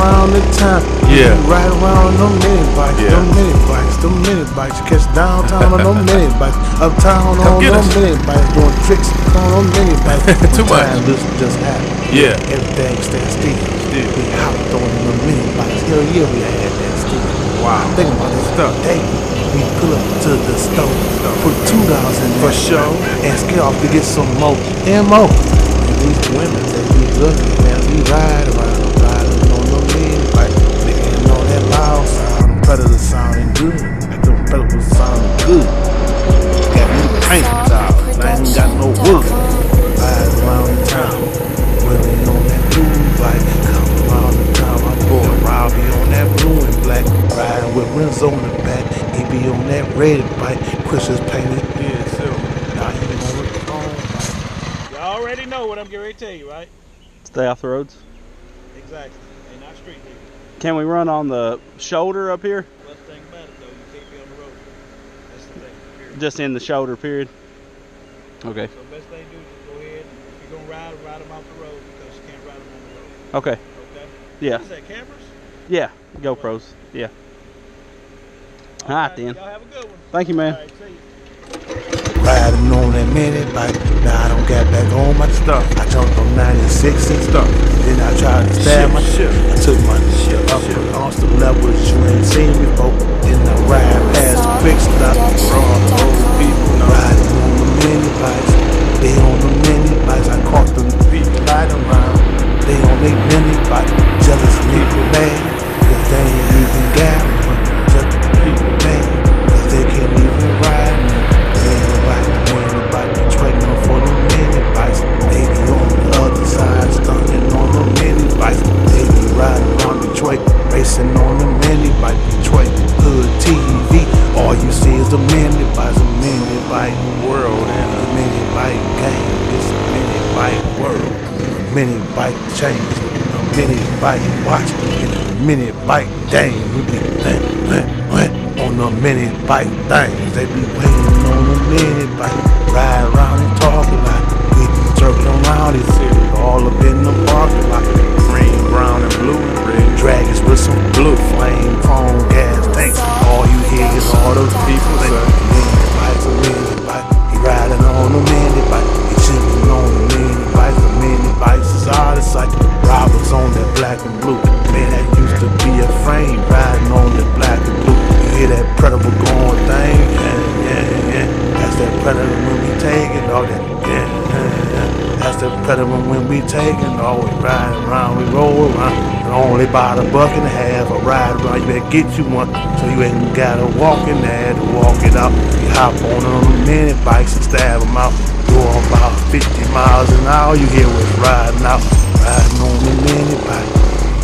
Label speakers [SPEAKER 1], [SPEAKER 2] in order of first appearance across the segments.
[SPEAKER 1] around the town.
[SPEAKER 2] Yeah.
[SPEAKER 1] You ride around them mini bikes, them mini bikes, them mini bikes. You catch downtown on them mini bikes, uptown on them mini bikes, doing tricks on them mini bikes.
[SPEAKER 2] Too much.
[SPEAKER 1] This just happened.
[SPEAKER 2] Yeah.
[SPEAKER 1] Everything stands still. We hopped on them mini bikes. Hell yeah, we had that still.
[SPEAKER 2] Wow.
[SPEAKER 1] Think about this stuff. Hey, we pull up to the store, put $2 in there
[SPEAKER 2] for sure,
[SPEAKER 1] and scale off to get some more ammo. And these women, they be looking, man, we ride around, riding on the mini bike, making all that loud sound. Them predators sounding good, like them predators sounding good. Got me paint out, I ain't got no wood. Ride around the town, women on that blue bike, come around the town. My boy Robbie on that blue and black, riding with rims on the back. He be on that red bike, Chris's painted. Yeah, so now he on the phone.
[SPEAKER 3] Y'all already know what I'm getting ready to tell you, right?
[SPEAKER 4] Stay off the roads.
[SPEAKER 3] Exactly. Ain't not street legal.
[SPEAKER 4] Can we run on the shoulder up here?
[SPEAKER 3] Well, the thing about it though, you can't be on the road. That's the thing. Period.
[SPEAKER 4] Just in the shoulder, period. Okay.
[SPEAKER 3] So best thing to do is just go ahead. If you're gonna ride them off the road because you can't ride them on the road.
[SPEAKER 4] Okay.
[SPEAKER 3] Okay.
[SPEAKER 4] Yeah.
[SPEAKER 3] What is that, cameras?
[SPEAKER 4] Yeah. GoPros. Yeah. All right, then.
[SPEAKER 3] Y'all have a good one.
[SPEAKER 4] Thank you, man.
[SPEAKER 3] All right, see you.
[SPEAKER 1] Riding on that mini bike, now I don't got back on my stuff. I jumped on 96 and stuff. Then I tried to stab my shit. I took my shit up on some levels you ain't seen before. Then I ride past the quick stop for all the old people riding on the mini bikes. They on the mini bikes, I caught them people riding around. They on their mini bike, jealous people mad, cause they ain't even got one. Just people mad, cause they can't even ride me. Mini bike, waiting for the mini bikes. They be on the other side, stunting on the mini bikes. They be riding around Detroit, racing on the mini bike. Detroit Hood TV, all you see is the mini bikes, a mini bike world, and a mini bike game. It's a mini bike world, a mini bike change, a mini bike watch, and a mini bike game. We be on the mini bike things. They be waiting on the mini bike, ride around and talk a lot. We be circling around this city, all up in the parking lot. Green, brown, and blue, and red dragons with some blue flame, chrome gas tanks. All you hear is all those people say, mini bike's a mini bike. He riding on the mini bike, he chipping on the mini bike. The mini bikes is out of sight. Roberts on that black and blue. Man, that used to be a frame, riding on that black and blue. You hear that predator going thing? Yeah. That's that predator when we taking all that. Yeah. That's that predator when we taking all. We ride around, we roll around. And only about $1.50 a ride around. You better get you one, so you ain't gotta walk in there to walk it out. You hop on them mini bikes and stab them out. Going about 50 miles an hour. You hear what's riding out. Riding on the mini bike.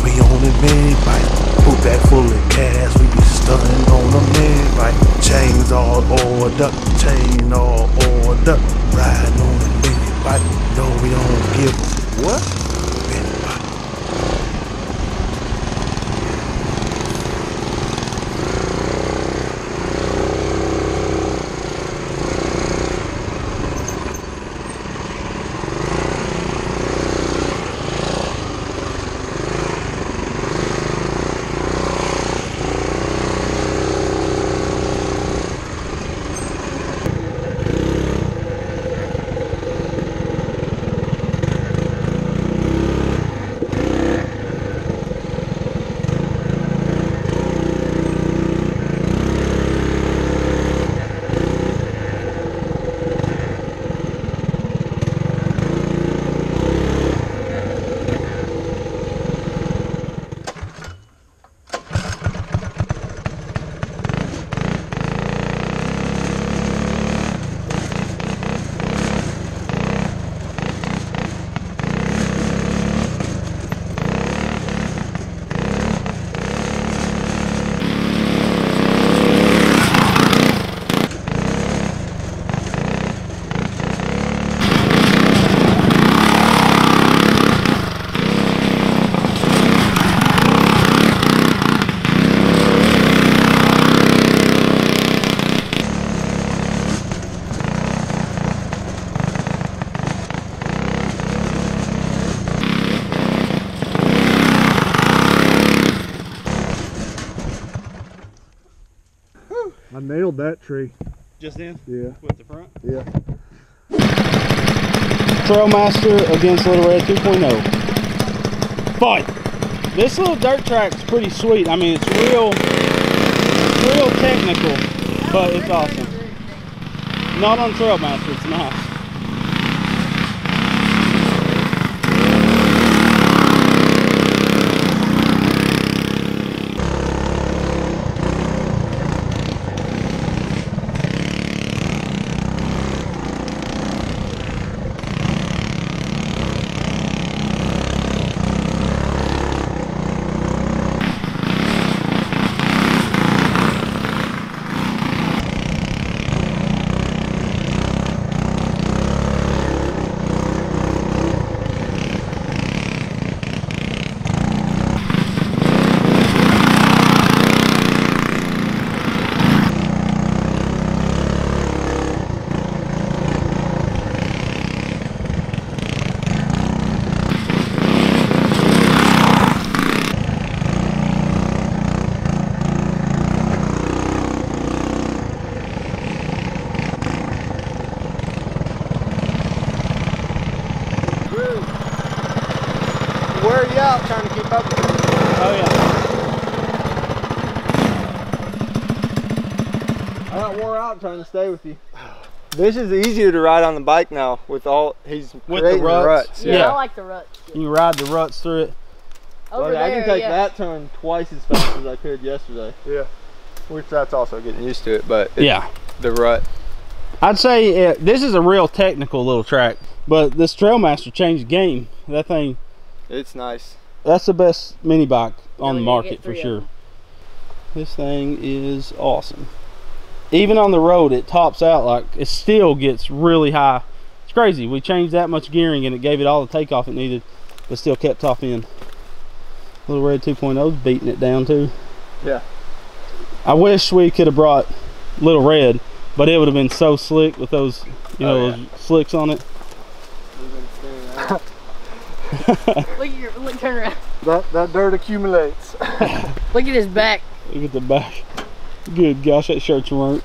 [SPEAKER 1] We on the mini bike. Put back full of cash. We be stunning on the mini bike. Chains all oiled up. Chain all oiled up. Riding on the mini bike. No, we don't give a what? Mini bike. I nailed that tree.
[SPEAKER 4] Just then?
[SPEAKER 1] Yeah.
[SPEAKER 4] With the front?
[SPEAKER 1] Yeah.
[SPEAKER 4] Trailmaster against Little Red 2.0. Fight! This little dirt track's pretty sweet. I mean, it's real technical, but it's awesome. Not on Trailmaster, it's nice.
[SPEAKER 2] Wear you out trying to keep up with it.
[SPEAKER 4] Oh yeah.
[SPEAKER 2] I got wore out trying to stay with you. This is easier to ride on the bike now with all he's
[SPEAKER 4] With
[SPEAKER 2] creating
[SPEAKER 4] the ruts.
[SPEAKER 2] Yeah.
[SPEAKER 4] Yeah.
[SPEAKER 5] I like the ruts.
[SPEAKER 4] You can ride the ruts through it.
[SPEAKER 5] Over
[SPEAKER 2] Like, I
[SPEAKER 5] there,
[SPEAKER 2] can take
[SPEAKER 5] yeah.
[SPEAKER 2] that turn twice as fast as I could yesterday.
[SPEAKER 1] Yeah.
[SPEAKER 2] Which that's also getting used to it, but it's
[SPEAKER 4] Yeah.
[SPEAKER 2] the rut.
[SPEAKER 4] I'd say this is a real technical little track, but this Trailmaster changed the game. That thing,
[SPEAKER 2] It's nice.
[SPEAKER 4] that's the best mini bike on the
[SPEAKER 5] Only gonna
[SPEAKER 4] market
[SPEAKER 5] get
[SPEAKER 4] for
[SPEAKER 5] 3 of
[SPEAKER 4] sure.
[SPEAKER 5] them.
[SPEAKER 4] This thing is awesome. Even on the road, it tops out like it still gets really high. It's crazy. We changed that much gearing and it gave it all the takeoff it needed, but still kept top end. Little Red 2.0's beating it down too.
[SPEAKER 2] Yeah.
[SPEAKER 4] I wish we could have brought Little Red, but it would have been so slick with those, you know,
[SPEAKER 2] yeah.
[SPEAKER 4] those slicks on it.
[SPEAKER 5] Look, turn around.
[SPEAKER 2] That dirt accumulates.
[SPEAKER 5] Look at his back.
[SPEAKER 4] Look at the back. Good gosh, that shirt's burnt.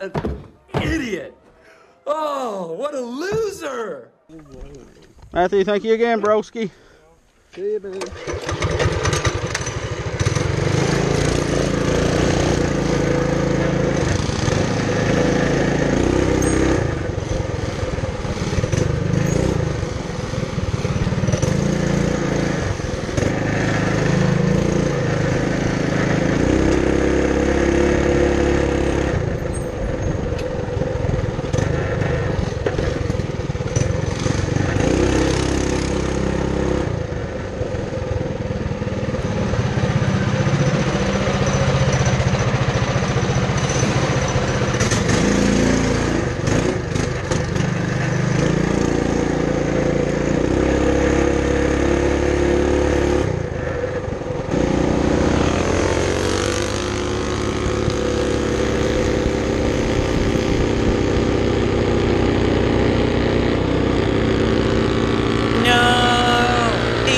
[SPEAKER 6] What an idiot. Oh, what a loser.
[SPEAKER 4] Matthew, thank you again, broski.
[SPEAKER 2] See you, baby.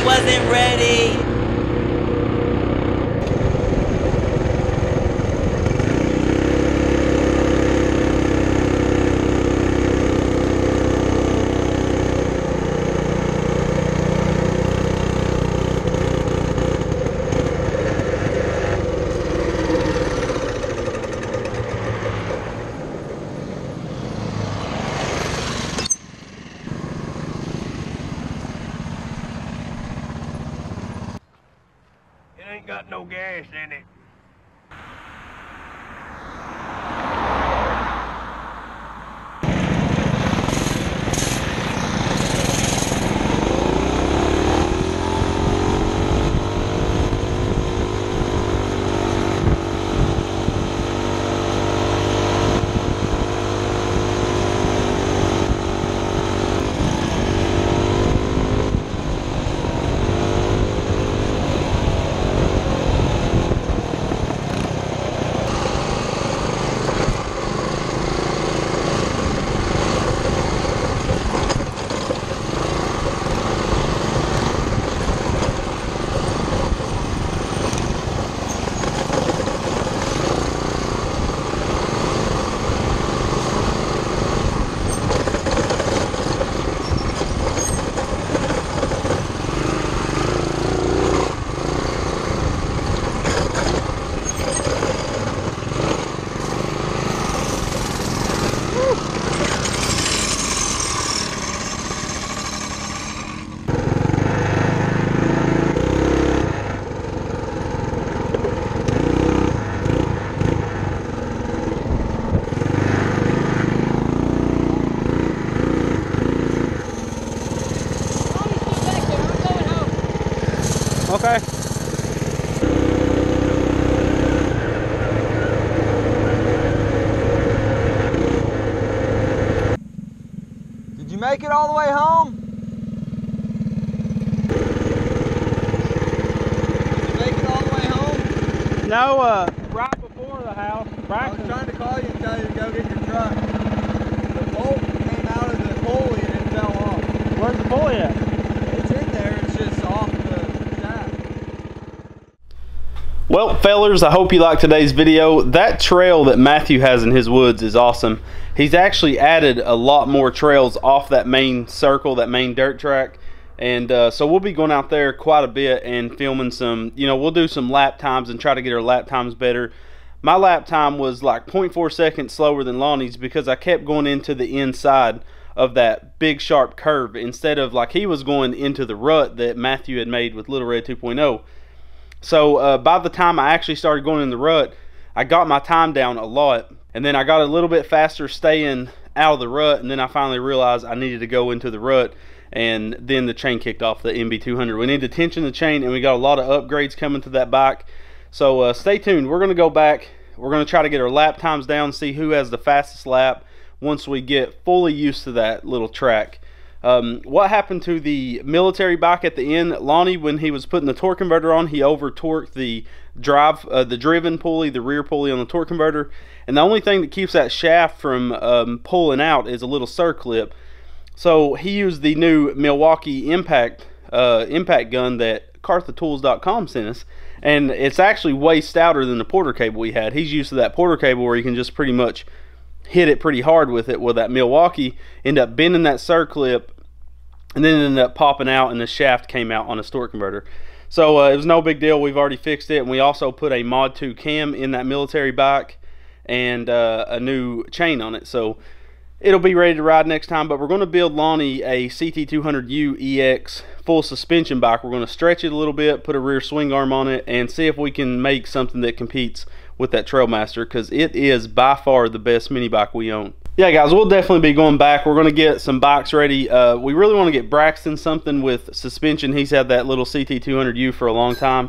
[SPEAKER 6] Wasn't ready.
[SPEAKER 3] Ain't got no gas in it.
[SPEAKER 4] Okay.
[SPEAKER 2] Did you make it all the way home? Did you make it all the way home?
[SPEAKER 4] No, right before the house.
[SPEAKER 2] I was trying to call you and tell you to go get your truck. The bolt came out of the pulley and it fell off.
[SPEAKER 4] Where's the pulley at?
[SPEAKER 2] It's in there, it's just off the shaft.
[SPEAKER 4] Well, fellers, I hope you liked today's video. That trail that Matthew has in his woods is awesome. He's actually added a lot more trails off that main circle, that main dirt track. And so we'll be going out there quite a bit and filming some, you know, we'll do some lap times and try to get our lap times better. My lap time was like 0.4 seconds slower than Lonnie's because I kept going into the inside of that big sharp curve instead of like he was going into the rut that Matthew had made with Little Red 2.0. So by the time I actually started going in the rut, I got my time down a lot, and then I got a little bit faster staying out of the rut, and then I finally realized I needed to go into the rut, and then the chain kicked off the MB200. We need to tension the chain, and we got a lot of upgrades coming to that bike. So stay tuned. We're going to go back. We're going to try to get our lap times down, see who has the fastest lap once we get fully used to that little track. What happened to the military bike at the end? Lonnie, when he was putting the torque converter on, he over torqued the driven pulley, the rear pulley on the torque converter, and the only thing that keeps that shaft from pulling out is a little circlip. So he used the new Milwaukee impact gun that karthatools.com sent us, and it's actually way stouter than the Porter cable we had. He's used to that Porter cable where you can just pretty much hit it pretty hard with it. Well, that Milwaukee ended up bending that circlip, and then it ended up popping out, and the shaft came out on a torque converter. So it was no big deal. We've already fixed it, and we also put a Mod 2 cam in that military bike and a new chain on it. So it'll be ready to ride next time. But we're going to build Lonnie a CT200U EX full suspension bike. We're going to stretch it a little bit, put a rear swing arm on it, and see if we can make something that competes with that Trailmaster, because it is by far the best mini bike we own. Yeah, guys, we'll definitely be going back. We're going to get some bikes ready. We really want to get Braxton something with suspension. He's had that little CT200U for a long time,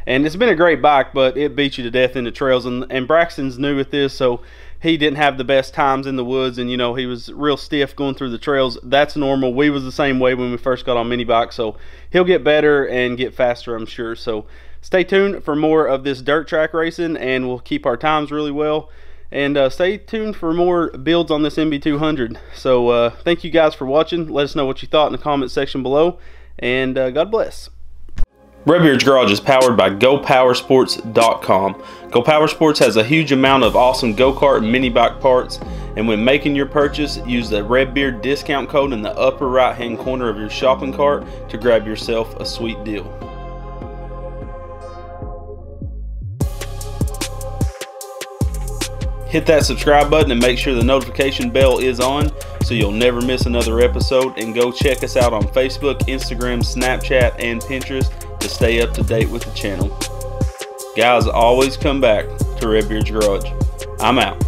[SPEAKER 4] and it's been a great bike, but it beats you to death in the trails. And Braxton's new at this, so he didn't have the best times in the woods, and you know, he was real stiff going through the trails. That's normal. We was the same way when we first got on mini bikes, so he'll get better and get faster, I'm sure. So stay tuned for more of this dirt track racing, and we'll keep our times really well. And stay tuned for more builds on this MB200. So thank you guys for watching. Let us know what you thought in the comment section below, and God bless. Redbeard's Garage is powered by GoPowersports.com. Go Power Sports has a huge amount of awesome go-kart and mini bike parts, and when making your purchase, use the Redbeard discount code in the upper right hand corner of your shopping cart to grab yourself a sweet deal. Hit that subscribe button and make sure the notification bell is on so you'll never miss another episode. And go check us out on Facebook, Instagram, Snapchat, and Pinterest to stay up to date with the channel. Guys, always come back to Redbeard's Garage. I'm out.